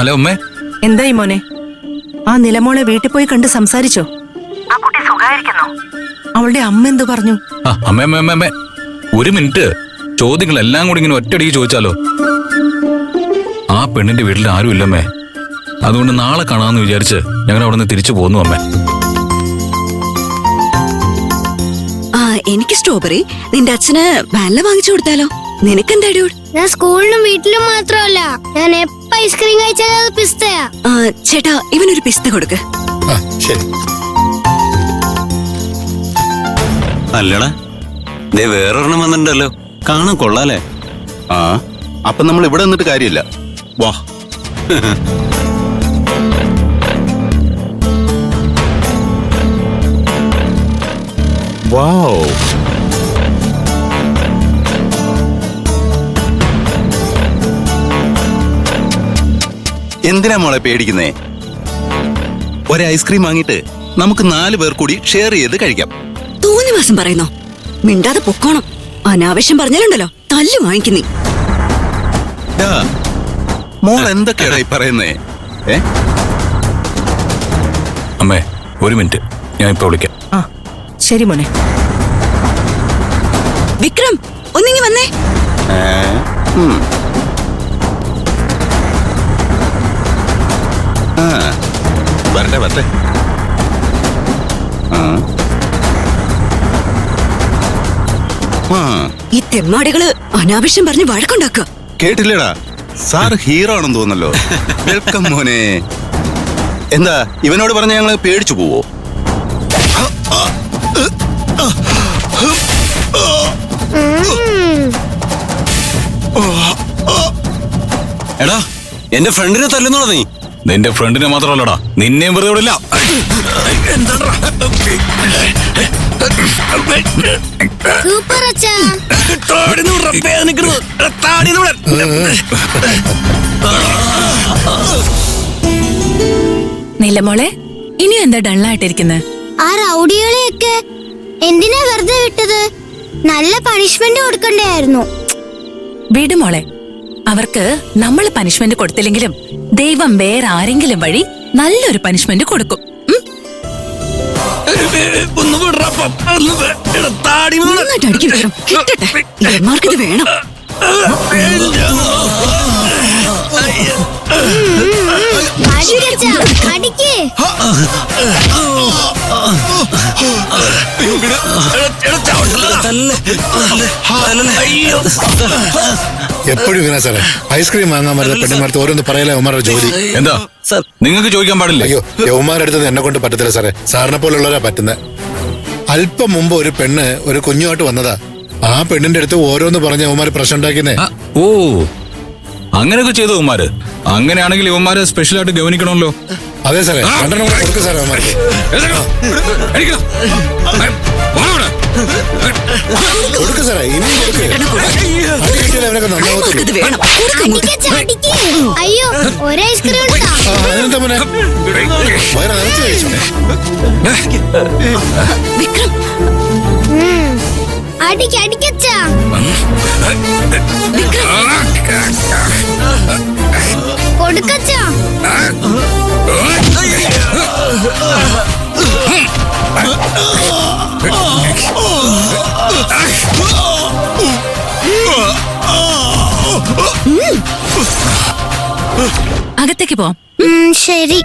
Hello അമ്മേ. എന്തായി മോനെ? ആ നിലമോളെ വീട്ടിൽ പോയി കണ്ട് സംസാരിച്ചോ? ആ കുട്ടി സുഖായിരിക്കുന്നോ? അവളുടെ അമ്മ എന്തു പറഞ്ഞു? അമ്മേ ഒരു മിനിറ്റ്. ചോദ്യങ്ങളെല്ലാം കൂടി ഇങ്ങനെ ഒറ്റയടിക്ക് ചോദിച്ചാലോ? ആ പെണ്ണിന്റെ വീട്ടിൽ ആരും ഇല്ലമ്മേ. അതുകൊണ്ട് നാളെ കാണാമെന്ന് വിചാരിച്ച് ഞങ്ങൾ അവിടെ നിന്ന് തിരിച്ചു പോന്നു അമ്മേ. എനിക്ക് സ്ട്രോബെറി നിന്റെ അച്ഛന് വാനില വാങ്ങിച്ചു കൊടുത്താലോ? നിനക്കെന്താ ഡ്യൂഡ്? ഞാൻ സ്കൂളിലും വീട്ടിലും മാത്രമല്ല, ഞാൻ എപ്പോ ഐസ്ക്രീം കഴിച്ചാലും അത് പിസ്തയാ. ചേട്ടാ, ഇവനൊരു പിസ്ത കൊടുക്ക്. അല്ലടാ, ദേ വേറൊരെണ്ണം വന്നിട്ടുണ്ടല്ലോ, കാണാൻ കൊള്ളാലേ. അപ്പൊ നമ്മൾ ഇവിടെ നിന്നിട്ട് കാര്യമില്ല, വാ. വാവ്, എന്തിനാ മോളെ പേടിക്കുന്നേ? ഒരു ഐസ്ക്രീം വാങ്ങിട്ട് നമുക്ക് 4 പേർ കൂടി ഷെയർ ചെയ്ത് കഴിക്കാം. തോന്നി മാസം പറയുന്നോ? മിണ്ടാതെ പൊക്കോണം. അനാവശ്യം പറഞ്ഞാലുണ്ടല്ലോ തല്ലു വാങ്ങിക്കുന്നീ. മോൾ എന്തൊക്കെയാ പറയുന്നേ? അമ്മേ ഒരു മിനിറ്റ്, ഞാൻ ഇപ്പൊ വിളിക്കാം. ശരി മോനെ. വിക്രം, ഒന്നിങ്ങി വന്നേ. വരട്ടെ. ഈ തെമ്മാടികള് അനാവശ്യം പറഞ്ഞ് വഴക്കുണ്ടാക്കുക. കേട്ടില്ലടാ, സാർ ഹീറോ ആണെന്ന് തോന്നല്ലോ. വെൽക്കം മോനെ. എന്താ ഇവനോട് പറഞ്ഞ ഞങ്ങള് പേടിച്ചു പോവോ? എടാ, എന്റെ ഫ്രണ്ടിനെ തല്ലുന്നോടാ നീ? നിന്റെ ഫ്രണ്ടിനെ മാത്രമല്ലടാ, നിന്നെയും വെറുതെ വിടില്ല. സൂപ്പർ അച്ഛാ. നിലമോളെ, ഇനിയും എന്താ ഡള്ളായിട്ടിരിക്കുന്നത്? ആ റൗഡികളെയൊക്കെ എന്തിനാ വെറുതെ വിട്ടത്? നല്ല പണിഷ്മെന്റ് കൊടുക്കണ്ടായിരുന്നു. വിടുമോളെ, അവർക്ക് നമ്മൾ പനിഷ്മെന്റ് കൊടുത്തില്ലെങ്കിലും ദൈവം വേറെ ആരെങ്കിലും വഴി നല്ലൊരു പനിഷ്മെന്റ് കൊടുക്കും. ഇത് വേണം. എപ്പോഴും ഇങ്ങനെ സാറേ, ഐസ്ക്രീം വാങ്ങാൻ വരുന്ന പെണ്ണുമാർക്ക് ഓരോന്ന് പറയലേ ഉമാരുടെ ജോലി. എന്താ നിങ്ങൾക്ക് ചോദിക്കാൻ പാടില്ല? അയ്യോ, യൗമാരെടുത്തത് എന്നെ കൊണ്ട് പറ്റത്തില്ല സാറേ, സാറിനെ പോലുള്ളവരാ പറ്റുന്നത്. അല്പം മുമ്പ് ഒരു പെണ്ണ് ഒരു കുഞ്ഞുമായിട്ട് വന്നതാ. ആ പെണ്ണിന്റെ അടുത്ത് ഓരോന്ന് പറഞ്ഞ യൗമാര് പ്രശ്നം ഉണ്ടാക്കിയേ. ഓ, അങ്ങനെയൊക്കെ ചെയ്തു യൗമാര്. അങ്ങനെയാണെങ്കിൽ യൗമാര് സ്പെഷ്യലായിട്ട് ഗവനിക്കണമല്ലോ. അതെ സാറേ, കൊടുക്കും സാറേ യൗമാർക്ക്. കൊടുക്കും സാറേ, ഇനിയും അവനൊക്കെ നന്നാവത്തുള്ളൂ. അയ്യോ, ഒരു ഐസ്ക്രീം അതെന്താ മോനെ, വയറ് നിറച്ച് കഴിച്ചു. വിക്രം, അടിക്കച്ചാ. കൊടുക്കച്ചാ. അകത്തേക്ക് പോവാം. ശരി.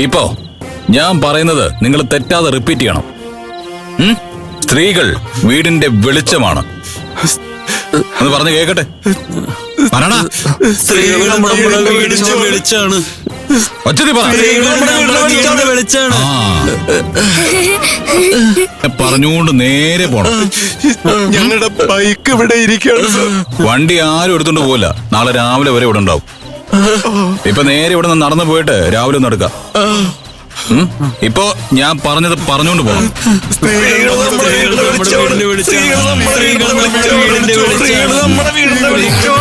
ഇപ്പോ ഞാൻ പറയുന്നത് നിങ്ങൾ തെറ്റാതെ റിപ്പീറ്റ് ചെയ്യണം. സ്ത്രീകൾ വീടിന്റെ വെളിച്ചമാണ് എന്ന് പറഞ്ഞു കേക്കട്ടെ. വെളിച്ചാണ്. പറഞ്ഞുകൊണ്ട് നേരെ പോണം. ഞങ്ങളുടെ ബൈക്ക് ഇവിടെ ഇരിക്കുകയാണ്. വണ്ടി ആരും എടുത്തോണ്ട് പോവില്ല. നാളെ രാവിലെ വരെ ഇവിടെ ഉണ്ടാവും. ഇപ്പൊ നേരെ ഇവിടെ നിന്ന് നടന്നു പോയിട്ട് രാവിലെ ഒന്ന് എടുക്കാം. ഇപ്പൊ ഞാൻ പറഞ്ഞത് പറഞ്ഞുകൊണ്ട് പോകണം. സ്ത്രീകൾ നമ്മുടെ വീടിന്റെ വെളിച്ചമാണ്. വിളിക്കോ